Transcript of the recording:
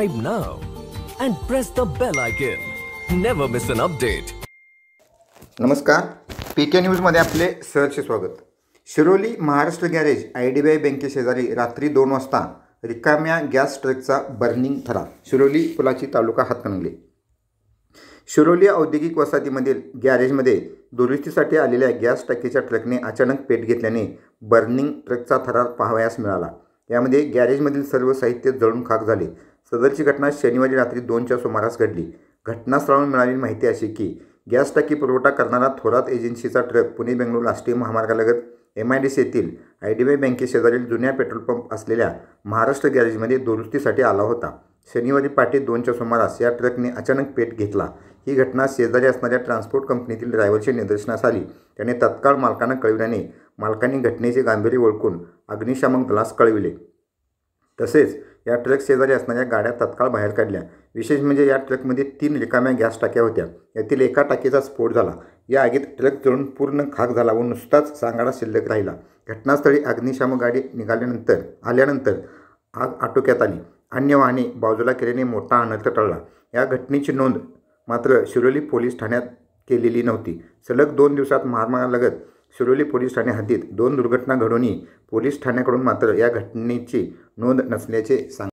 subscribe now and press the bell icon. Never miss an update. नमस्कार, पीके न्यूजमध्ये आपले सहर्ष स्वागत. शिरोली महाराष्ट्र गॅरेज IDBI बँकेशेजारी रात्री 2 वाजता रिकाम्या गॅस ट्रकचा बर्निंग थरा. शिरोली पुलाची तालुका हातकणंगले. शिरोली औद्योगिक वसाहतीमधील गॅरेजमध्ये दुरुस्तीसाठी आलेल्या गॅस टाकीच्या ट्रकने अचानक पेट घेतल्याने बर्निंग ट्रकचा थरार पाहावयास मिळाला. यामध्ये गॅरेजमधील सर्व साहित्य जळून खाक झाले. सदरची घटना शनिवारी रात्री 2च्या सुमारास घडली. घटनास्थळावरून मिळालेली माहिती अशी की गॅस टाकी पुरवठा करणारा थोरात एजन्सीचा ट्रक पुणे बेंगळूर राष्ट्रीय महामार्गालगत MIDC येथील IDBI बँकेशेजारील जुन्या पेट्रोल पंप असलेल्या महाराष्ट्र गॅरेजमध्ये दुरुस्तीसाठी आला होता. शनिवारी पहाटे 2च्या सुमारास या ट्रकने अचानक पेट घेतला. ही घटना शेजारी असणाऱ्या ट्रान्सपोर्ट कंपनीतील ड्रायव्हरच्या निदर्शनास आली. त्याने तत्काळ मालकांना कळविल्याने मालकांनी घटनेचे गांभीर्य ओळखून अग्निशामक दलास कळविले. तसेच या ट्रक शेजारी असणाऱ्या गाड्या तत्काळ बाहेर काढल्या. विशेष म्हणजे या ट्रकमध्ये 3 रिकाम्या गॅस टाक्या होत्या. यातील एका टाकीचा स्फोट झाला. या आगीत ट्रक जळून पूर्ण खाक झाला व नुसताच सांगाडा शिल्लक राहिला. घटनास्थळी अग्निशामक गाडी आल्यानंतर आग आटोक्यात आली. अन्य वाहने बाजूला केल्याने मोठा अनर्थ टळला. या घटनेची नोंद मात्र शिरोली पोलीस ठाण्यात केलेली नव्हती. सलग 2 दिवसात महामार्गालगत शिरोली पोलीस ठाणे हद्दीत 2 दुर्घटना घडूनही पोलीस ठाण्याकडून मात्र या घटनेची नोंद नसल्याचे सांगण्यात